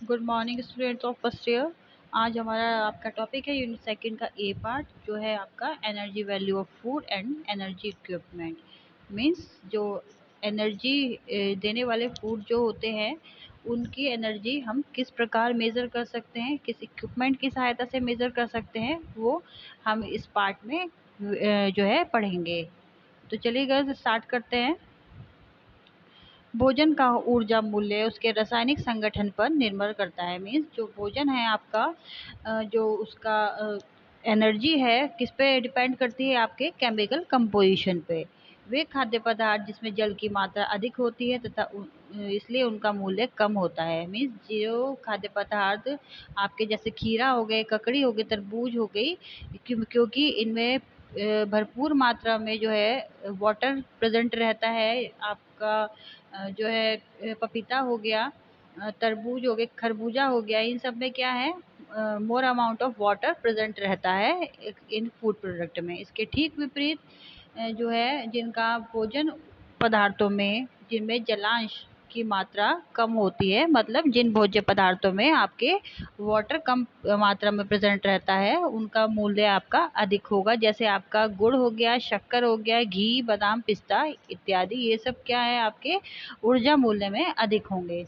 Good morning students of first year. आज हमारा आपका टॉपिक है यूनिट सेकंड का ए पार्ट, जो है आपका energy value of food and energy equipment. Means जो एनर्जी देने वाले फूड जो होते हैं उनकी एनर्जी हम किस प्रकार मेज़र कर सकते हैं, किस इक्विपमेंट की सहायता से मेज़र कर सकते हैं, वो हम इस पार्ट में जो है पढ़ेंगे। तो चलिए गर्ल्स स्टार्ट करते हैं। भोजन का ऊर्जा मूल्य उसके रासायनिक संगठन पर निर्भर करता है। मीन्स जो भोजन है आपका जो उसका एनर्जी है किस पे डिपेंड करती है, आपके केमिकल कंपोजिशन पे। वे खाद्य पदार्थ जिसमें जल की मात्रा अधिक होती है तथा इसलिए उनका मूल्य कम होता है। मीन्स जो खाद्य पदार्थ आपके जैसे खीरा हो गए, ककड़ी हो गई, तरबूज हो गई, क्योंकि इनमें भरपूर मात्रा में जो है वाटर प्रेजेंट रहता है। आपका जो है पपीता हो गया, तरबूज हो गए, खरबूजा हो गया, इन सब में क्या है more amount of water present रहता है इन फूड प्रोडक्ट में। इसके ठीक विपरीत जो है जिनका भोजन पदार्थों में जिनमें जलांश की मात्रा कम होती है, मतलब जिन भोज्य पदार्थों में आपके वाटर कम मात्रा में प्रेजेंट रहता है उनका मूल्य आपका अधिक होगा। जैसे आपका गुड़ हो गया, शक्कर हो गया, घी, बादाम, पिस्ता इत्यादि, ये सब क्या है आपके ऊर्जा मूल्य में अधिक होंगे।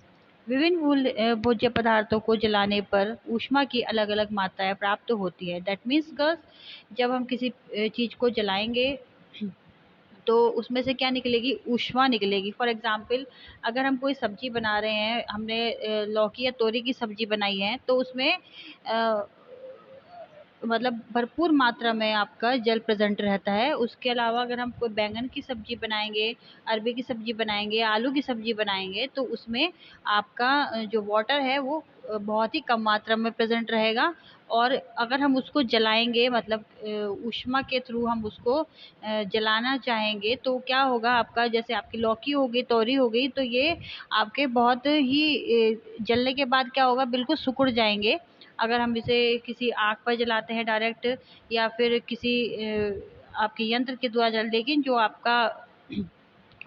विभिन्न भोज्य पदार्थों को जलाने पर ऊष्मा की अलग अलग मात्राएं प्राप्त होती है। दैट मीन्स गर्ल्स जब हम किसी चीज को जलाएंगे तो उसमें से क्या निकलेगी, ऊष्मा निकलेगी। फॉर एग्जाम्पल अगर हम कोई सब्जी बना रहे हैं, हमने लौकी या तोरी की सब्जी बनाई है, तो उसमें मतलब भरपूर मात्रा में आपका जल प्रेजेंट रहता है। उसके अलावा अगर हम कोई बैंगन की सब्जी बनाएंगे, अरबी की सब्जी बनाएंगे, आलू की सब्जी बनाएंगे, तो उसमें आपका जो वाटर है वो बहुत ही कम मात्रा में प्रेजेंट रहेगा। और अगर हम उसको जलाएंगे, मतलब ऊष्मा के थ्रू हम उसको जलाना चाहेंगे, तो क्या होगा आपका, जैसे आपकी लौकी हो गई, तोरी हो गई, तो ये आपके बहुत ही जलने के बाद क्या होगा, बिल्कुल सिकुड़ जाएंगे। अगर हम इसे किसी आग पर जलाते हैं डायरेक्ट, या फिर किसी आपके यंत्र के द्वारा जल, लेकिन जो आपका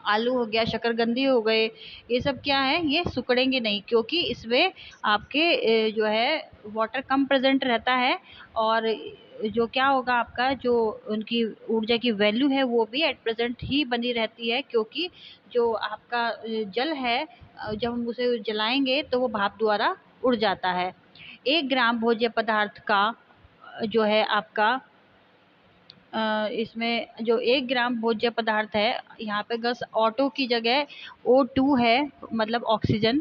आलू हो गया, शकरकंदी हो गए, ये सब क्या है, ये सिकुड़ेंगे नहीं, क्योंकि इसमें आपके जो है वाटर कम प्रेजेंट रहता है। और जो क्या होगा आपका जो उनकी ऊर्जा की वैल्यू है वो भी एट प्रेजेंट ही बनी रहती है, क्योंकि जो आपका जल है जब हम उसे जलाएंगे तो वो भाप द्वारा उड़ जाता है। 1 ग्राम भोज्य पदार्थ का जो है आपका इसमें जो 1 ग्राम भोज्य पदार्थ है, यहाँ पे गस ऑटो की जगह O2 है, मतलब ऑक्सीजन।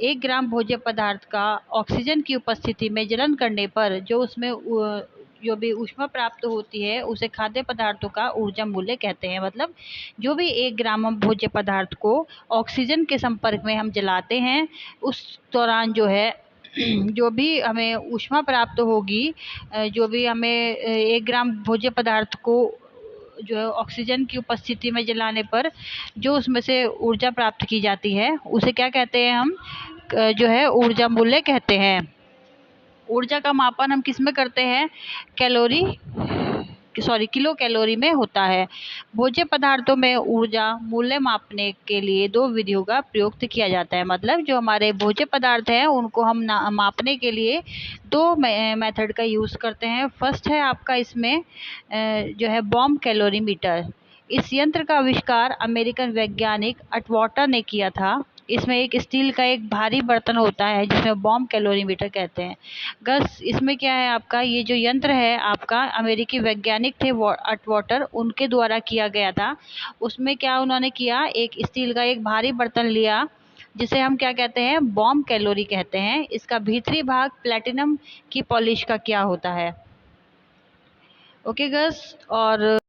1 ग्राम भोज्य पदार्थ का ऑक्सीजन की उपस्थिति में जलन करने पर जो उसमें जो भी ऊष्मा प्राप्त होती है उसे खाद्य पदार्थों का ऊर्जा मूल्य कहते हैं। मतलब जो भी 1 ग्राम हम भोज्य पदार्थ को ऑक्सीजन के संपर्क में हम जलाते हैं, उस दौरान जो है जो भी हमें ऊष्मा प्राप्त होगी, जो भी हमें 1 ग्राम भोज्य पदार्थ को जो है ऑक्सीजन की उपस्थिति में जलाने पर जो उसमें से ऊर्जा प्राप्त की जाती है उसे क्या कहते हैं, हम जो है ऊर्जा मूल्य कहते हैं। ऊर्जा का मापन हम किस में करते हैं, किलो कैलोरी में होता है। भोज्य पदार्थों में ऊर्जा मूल्य मापने के लिए 2 विधियों का प्रयोग किया जाता है। मतलब जो हमारे भोज्य पदार्थ हैं उनको हम मापने के लिए 2 मेथड का यूज करते हैं। फर्स्ट है आपका इसमें जो है बॉम्ब कैलोरीमीटर। इस यंत्र का आविष्कार अमेरिकन वैज्ञानिक अटवाटर ने किया था। इसमें एक स्टील का एक भारी बर्तन होता है जिसमें बॉम्ब कैलोरीमीटर कहते हैं। गस इसमें क्या है आपका, ये जो यंत्र है आपका अमेरिकी वैज्ञानिक थे अटवाटर, उनके द्वारा किया गया था। उसमें क्या उन्होंने किया, एक स्टील का एक भारी बर्तन लिया जिसे हम क्या कहते हैं, बॉम्ब कैलोरी कहते हैं। इसका भीतरी भाग प्लेटिनम की पॉलिश का क्या होता है। ओके गस, और